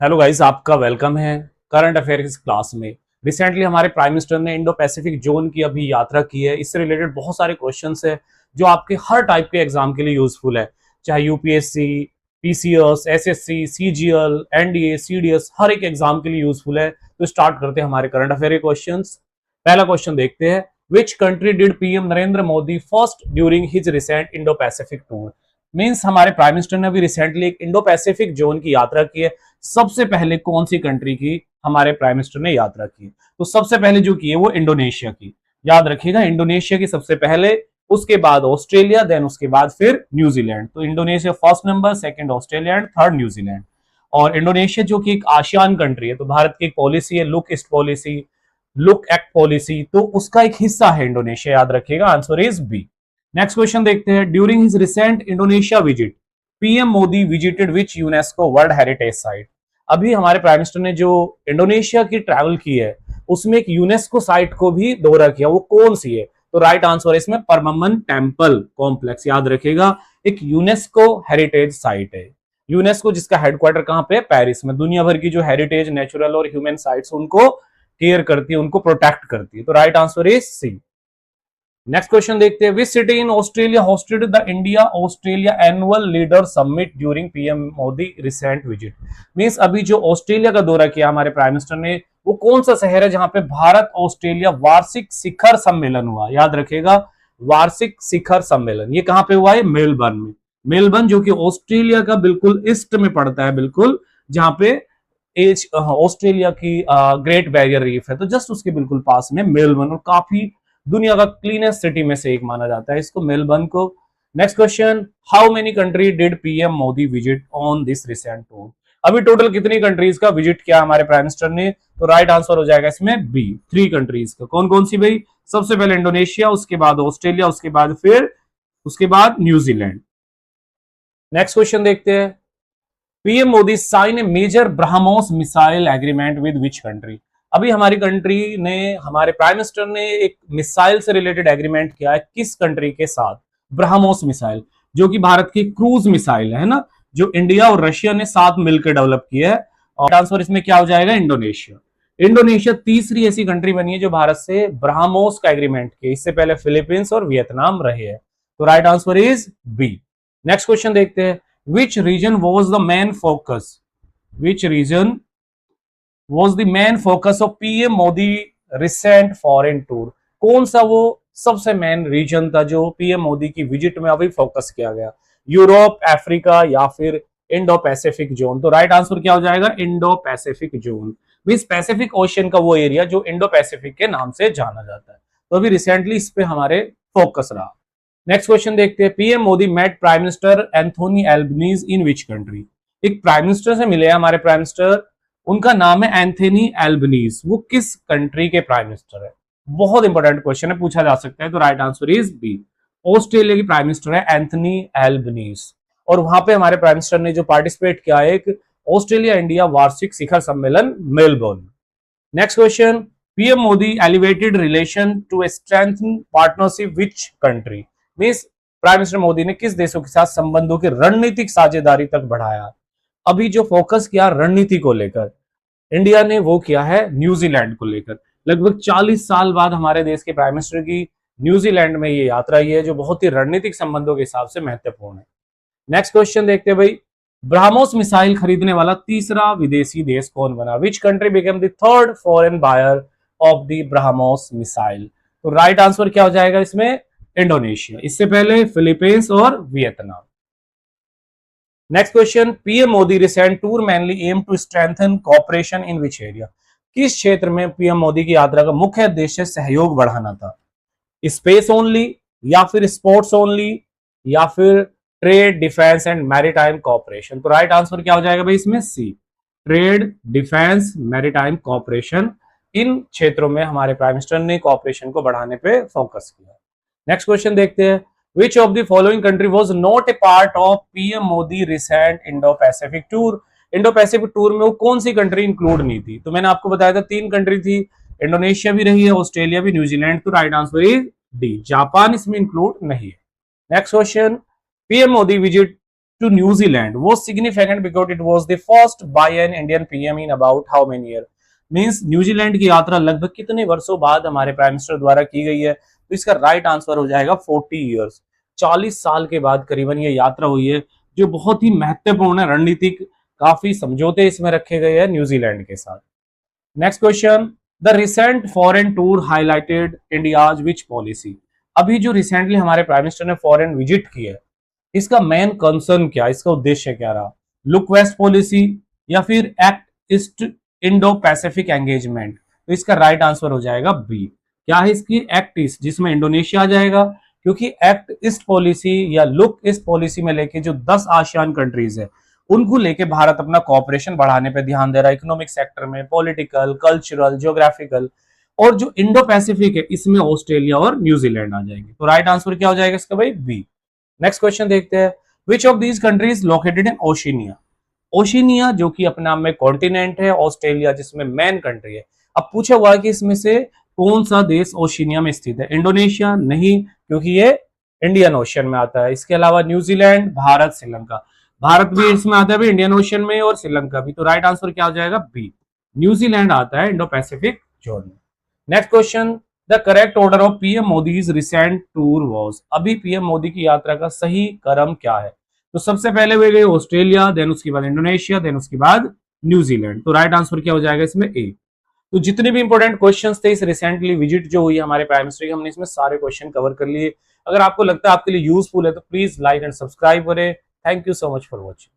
Hello guys, आपका welcome है current affairs class में। रिसेंटली हमारे प्राइम मिनिस्टर ने इंडो पैसिफिक जोन की अभी यात्रा की है। इससे रिलेटेड बहुत सारे क्वेश्चंस है जो आपके हर टाइप के एग्जाम के लिए यूजफुल है, चाहे UPSC, PCS, SSC, CGL, NDA, CDS, हर एक एग्जाम के लिए यूजफुल है। तो स्टार्ट करते हैं हमारे करंट अफेयर के क्वेश्चंस। पहला क्वेश्चन देखते हैं, which country did PM Narendra Modi first during his recent Indo Pacific tour. Means हमारे प्राइम मिनिस्टर ने अभी रिसेंटली एक इंडो पैसिफिक जोन की यात्रा की है। सबसे पहले कौन सी कंट्री की हमारे प्राइम मिनिस्टर ने यात्रा की? तो सबसे पहले जो की है वो इंडोनेशिया की। याद रखिएगा, इंडोनेशिया की सबसे पहले, उसके बाद ऑस्ट्रेलिया, देन उसके बाद फिर न्यूजीलैंड। तो Indonesia first number, second Australia and third New Zealand. और इंडोनेशिया जो कि एक आसियान कंट्री है, तो भारत की एक पॉलिसी है look east policy, look act policy, तो उसका एक हिस्सा है इंडोनेशिया। याद रखिएगा, answer is B. Next question देखते हैं, during his recent Indonesia visit PM Modi visited which UNESCO world heritage site. अभी हमारे प्राइम मिनिस्टर ने जो इंडोनेशिया की ट्रैवल की है उसमें एक यूनेस्को साइट को भी दौरा किया, वो कौन सी है? तो राइट आंसर है इसमें परमम्बन टेम्पल कॉम्प्लेक्स। याद रखिएगा, एक यूनेस्को हेरिटेज साइट है। यूनेस्को जिसका हेडक्वार्टर कहां पे है? पेरिस में। दुनिया भर की जो हेरिटेज, नेचुरल और ह्यूमन साइट्स उनको केयर करती है, उनको प्रोटेक्ट करती है। तो right answer is C. Next question देखते हैं, which city in Australia hosted the India Australia annual leader summit during PM Modi recent visit. Means अभी जो ऑस्ट्रेलिया का दौरा किया हमारे प्राइम मिनिस्टर ने, वो कौन सा शहर है जहां पे भारत ऑस्ट्रेलिया वार्षिक शिखर सम्मेलन हुआ? याद रखिएगा, वार्षिक शिखर सम्मेलन ये कहां पे हुआ है? मेलबर्न में। मेलबर्न जो कि ऑस्ट्रेलिया का बिल्कुल ईस्ट में पड़ता है, बिल्कुल जहां पे एज ऑस्ट्रेलिया की ग्रेट बैरियर रीफ है, तो जस्ट उसके बिल्कुल पास में मेलबर्न, और काफी दुनिया का क्लीनेस्ट सिटी में से एक माना जाता है इसको, मेलबर्न को। Next question, how many country did PM Modi visit on this recent tour. अभी टोटल कितनी कंट्रीज का विजिट किया हमारे प्राइम मिनिस्टर ने? तो राइट आंसर हो जाएगा इसमें बी, 3 कंट्रीज का। कौन कौन सी भाई? सबसे पहले इंडोनेशिया, उसके बाद ऑस्ट्रेलिया, उसके बाद न्यूजीलैंड। नेक्स्ट क्वेश्चन देखते हैं, PM Modi sign a major BrahMos missile agreement with which country. अभी हमारी कंट्री ने, हमारे प्राइम मिनिस्टर ने एक मिसाइल से रिलेटेड एग्रीमेंट किया है, किस कंट्री के साथ? ब्रह्मोस मिसाइल, जो कि भारत की क्रूज मिसाइल है ना, जो इंडिया और रशिया ने साथ मिलकर डेवलप किया है। और आंसर इसमें क्या हो जाएगा? इंडोनेशिया। इंडोनेशिया तीसरी ऐसी कंट्री बनी है जो भारत से ब्रह्मोस का एग्रीमेंट किया। इससे पहले फिलीपींस और वियतनाम रहे हैं। तो right answer is B. Next question देखते हैं, which region was the main focus which region was the main focus of PM Modi recent foreign tour। कौन सा वो सबसे मेन रीजन था जो पीएम मोदी की विजिट में अभी फोकस किया गया? यूरोप, अफ्रीका या फिर इंडो पैसिफिक जोन? तो राइट आंसर क्या हो जाएगा? Indo Pacific zone. Means Pacific ocean का वो एरिया जो इंडो पैसिफिक के नाम से जाना जाता है। तो अभी रिसेंटली इस पे हमारे फोकस रहा। नेक्स्ट क्वेश्चन देखते हैं, PM Modi met prime minister Anthony Albanese in which country. एक प्राइम मिनिस्टर से मिले हमारे प्राइम मिनिस्टर, उनका नाम है एंथोनी एल्बनीज। वो किस कंट्री के प्राइम मिनिस्टर है? बहुत इंपॉर्टेंट क्वेश्चन है, पूछा जा सकता है। तो right answer is B, Australia की प्राइम मिनिस्टर है एंथोनी एल्बनीज। और वहां पे हमारे प्राइम मिनिस्टर ने जो पार्टिसिपेट किया है एक ऑस्ट्रेलिया इंडिया वार्षिक शिखर सम्मेलन Melbourne. Next question, PM Modi elevated relation to strengthen partnership which country. Means prime minister Modi ने किस देशों के साथ संबंधों की रणनीतिक साझेदारी तक बढ़ाया? अभी जो फोकस किया रणनीति को लेकर, इंडिया ने वो किया है न्यूजीलैंड को लेकर। लगभग 40 साल बाद हमारे देश के प्राइम मिनिस्टर की न्यूजीलैंड में ये यात्रा ही है, जो बहुत ही रणनीतिक संबंधों के हिसाब से महत्वपूर्ण है। नेक्स्ट क्वेश्चन देखते हैं भाई, ब्रह्मोस मिसाइल खरीदने वाला तीसरा विदेशी देश कौन बना? Which country became the third foreign buyer of the BrahMos missile. तो राइट आंसर क्या हो जाएगा इसमें? इंडोनेशिया। इससे पहले फिलीपींस और Vietnam. Next question, PM Modi recent tour mainly aim to strengthen cooperation in which area. किस क्षेत्र में पीएम मोदी की यात्रा का मुख्य उद्देश्य सहयोग बढ़ाना था? स्पेस ओनली, या फिर स्पोर्ट्स ओनली, या फिर trade, defence and maritime cooperation? तो राइट आंसर क्या हो जाएगा भाई इसमें? सी, ट्रेड, डिफेंस, मैरीटाइम कोऑपरेशन। इन क्षेत्रों में हमारे प्राइम मिनिस्टर ने कोऑपरेशन को बढ़ाने पे फोकस किया। नेक्स्ट क्वेश्चन देखते हैं, which of the following country was not a part of PM Modi recent Indo Pacific tour. Indo Pacific tour में वो कौन सी कंट्री इंक्लूड नहीं थी? तो मैंने आपको बताया था 3 कंट्री थी, इंडोनेशिया भी रही है, ऑस्ट्रेलिया भी, न्यूजीलैंड। तो right answer is D, Japan इसमें इंक्लूड नहीं है। Next question, PM Modi visit to New Zealand was significant because it was the first by an Indian PM in about how many years? Means New Zealand की यात्रा लगभग कितने वर्षों बाद हमारे प्राइम मिनिस्टर द्वारा की गई है? तो इसका राइट आंसर हो जाएगा 40 ईयर्स। 40 साल के बाद करीबन ये यात्रा हुई है, जो बहुत ही महत्वपूर्ण है। रणनीतिक काफी समझौते इसमें रखे गए हैं न्यूजीलैंड के साथ। Next question, the recent foreign tour highlighted India's which policy? अभी जो रिसेंटली हमारे प्राइम मिनिस्टर ने फॉरेन विजिट की है, इसका मेन कंसर्न क्या, इसका उद्देश्य क्या रहा? लुक वेस्ट पॉलिसी या फिर act east Indo Pacific engagement? तो इसका राइट आंसर हो जाएगा बी। क्या है इसकी? एक्ट ईस्ट, जिसमें इंडोनेशिया आ जाएगा, क्योंकि एक्ट ईस्ट पॉलिसी या लुक ईस्ट पॉलिसी में लेके जो 10 आसियान कंट्रीज है, उनको लेके भारत अपना कॉपरेशन बढ़ाने पे ध्यान दे रहा है, इकोनॉमिक सेक्टर में, पॉलिटिकल, कल्चरल, ज्योग्राफिकल। और जो इंडो पैसिफिक है, इसमें ऑस्ट्रेलिया और न्यूजीलैंड आ जाएंगे। तो राइट आंसर क्या हो जाएगा इसका भाई? बी। नेक्स्ट क्वेश्चन देखते हैं, which of these countries located in Oceania? Oceania जो कि अपने आप में कॉन्टिनेंट है, ऑस्ट्रेलिया जिसमें मेन कंट्री है। अब पूछा हुआ है कि इसमें से कौन सा देश ओशिनिया में स्थित है? इंडोनेशिया नहीं, क्योंकि ये इंडियन ओशन में आता है। इसके अलावा न्यूजीलैंड, भारत, श्रीलंका। भारत भी इसमें आता है भी इंडियन ओशन में, और श्रीलंका भी। तो राइट आंसर क्या हो जाएगा? बी, न्यूजीलैंड आता है इंडो पैसिफिक जोन में। Next question, the correct order of PM Modi's recent tour was? अभी पीएम मोदी की यात्रा का सही क्रम क्या है? तो सबसे पहले वे गए ऑस्ट्रेलिया, देन उसके बाद इंडोनेशिया, देन उसके बाद न्यूजीलैंड। तो राइट आंसर क्या हो जाएगा इसमें? ए। तो जितने भी इंपॉर्टेंट क्वेश्चंस थे इस रिसेंटली विजिट जो हुई हमारे प्राइम मिनिस्टर की, हमने इसमें सारे क्वेश्चन कवर कर लिए। अगर आपको लगता है आपके लिए यूजफुल है तो प्लीज लाइक एंड सब्सक्राइब करें। Thank you so much for watching.